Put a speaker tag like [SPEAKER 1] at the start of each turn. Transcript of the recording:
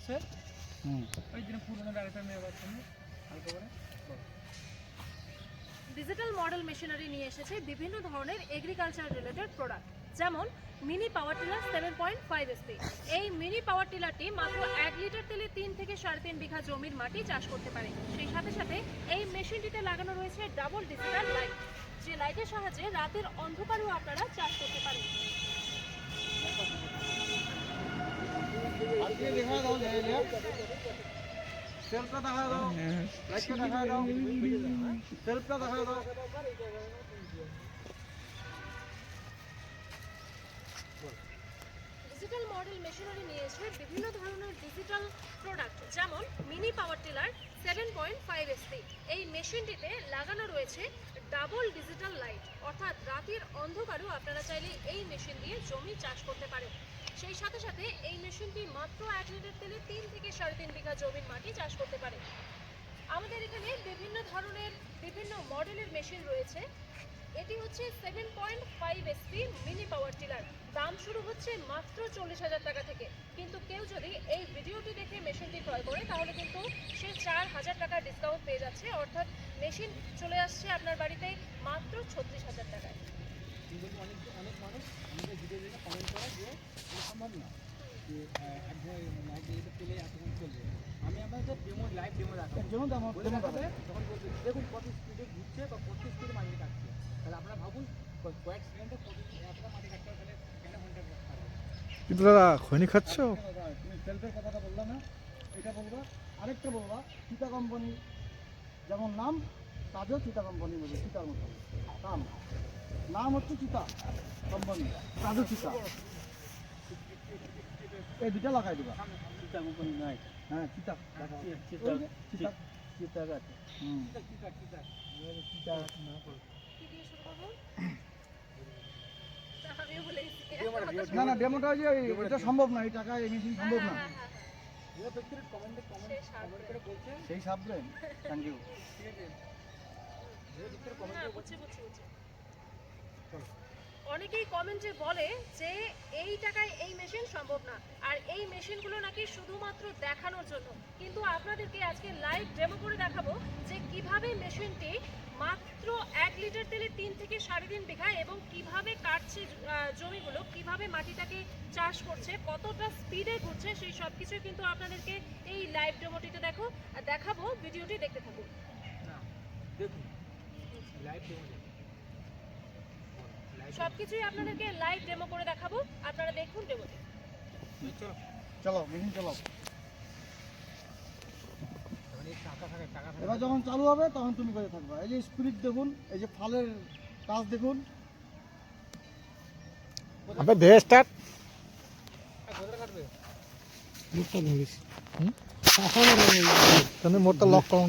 [SPEAKER 1] আসছে ওই দিন পুরনো গাড়িটা নিয়ে যাচ্ছে হালকা করে
[SPEAKER 2] ডিজিটাল মডেল মেশিনারি নিয়ে এসেছে বিভিন্ন ধরনের এগ্রিকালচার রিলেটেড প্রোডাক্ট, যেমন মিনি পাওয়ার টিলার 7.5 এসপি। এই মিনি পাওয়ার টিলারটি মাত্র 1 লিটার তেলে 3 থেকে 3.5 বিঘা জমির মাটি চাষ করতে পারে। সেই সাথে সাথে এই মেশিনটিতে লাগানো রয়েছে ডাবল ডিজিটাল লাইট, যে লাইটের সাহায্যে রাতের অন্ধকারেও আপনারা চাষ করতে পারেন।
[SPEAKER 1] সেলফটা দেখা দাও, লাইটটা দেখা দাও, সেলফটা দেখা দাও।
[SPEAKER 2] ডিজিটাল মডেল মেশিনারি নিয়েছে বিভিন্ন ধরনের ডিজিটাল প্রোডাক্ট, যেমন মিনি পাওয়ার টিলার 7.5 এসপি। এই মেশিনটিতে লাগানো রয়েছে ডাবল ডিজিটাল লাইট, অর্থাৎ রাতের অন্ধকারেও আপনারা চাইলে এই মেশিন দিয়ে জমি চাষ করতে পারেন। সেই সাথে সাথে এই মেশিনটি মাত্র 1 লিটার তেলে 3 থেকে 3.5 বিঘা জমির মাটি চাষ করতে পারে। আমাদের এখানে বিভিন্ন ধরনের বিভিন্ন মডেলের মেশিন রয়েছে। এটি হচ্ছে 7.5 এসপি মিনি পাওয়ার টিলার। দাম শুরু হচ্ছে মাত্র 40,000 টাকা থেকে, কিন্তু কেউ যদি এই ভিডিওটি দেখে মেশিনটি ক্রয় করে তাহলে কিন্তু সে 4,000 টাকা ডিসকাউন্ট পেয়ে যাচ্ছে, অর্থাৎ মেশিন চলে আসছে আপনার বাড়িতে মাত্র 36,000 টাকায়।
[SPEAKER 1] অনেক মানুষ আমাদের ভিডিও দেখে কমেন্ট করে যে সম্ভব না যে পেলে এতক্ষণ চলবে। আমি আপনাদের ডেমো লাইভ ডেমো দেখাবো, তখন বলছি দেখুন কত স্পিডে ঘুরছে বা কত স্পিডে মাটি কাটছে। তাহলে আপনারা ভাবুন কয়েক সেকেন্ডে এতটা মাটি কাটতে হবে, তাহলে কেন ঘন্টা পারবে।
[SPEAKER 3] কিন্তু দাদা খৈনি খাচ্ছ?
[SPEAKER 1] তুমি সেলফের কথাটা বললা না, এটা বলবা। আরেকটা বলবা, চিতা কোম্পানি যেমন নাম, কাজও চিতা কোম্পানির মধ্যে, চিতার মতো নাম হচ্ছে চিতা কোম্পানি, কাজও চিতা। এই দুটা লাগাই দিবা। চিতা কোম্পানি নাই, হ্যাঁ চিতা চিতা চিতা চিতা গাছ। চিতা চিতা চিতা না না ডেমোটা যে এটা সম্ভব না, এই টাকা এই মেশিন সম্ভব না। সেই সাবরে থ্যাংক ইউ।
[SPEAKER 2] অনেকেই কমেন্টে বলে যে এই টাকায় এই মেশিন সম্ভব না, আর এই মেশিনগুলো নাকি শুধুমাত্র দেখানোর জন্য। কিন্তু আপনাদেরকে আজকে লাইভ ডেমো করে দেখাবো যে কিভাবে মেশিনটি মাত্র 1 লিটার তেলে 3 থেকে 3.5 বিঘা এবং কিভাবে কাটছে জমিগুলো, কিভাবে মাটিটাকে চাষ করছে, কতটা স্পিডে ঘুরছে, সেই সব কিছুই কিন্তু আপনাদেরকে এই লাইভ ডেমোটিতে দেখাবো। ভিডিওটি দেখতে থাকুন। সবকিছুই আপনাদেরকে লাইভ ডেমো করে দেখাবো, আপনারা দেখুন ডেমোটি।
[SPEAKER 1] চলো মেশিন চলো। এবার যখন চালু হবে তখন তুমি করে থাকবা। এই যে স্পিড দেখুন, এই যে ফালের কাজ দেখুন।
[SPEAKER 3] আবে দে স্টার্ট। মোটটা ধরিস। এখন মোটটা লক করো।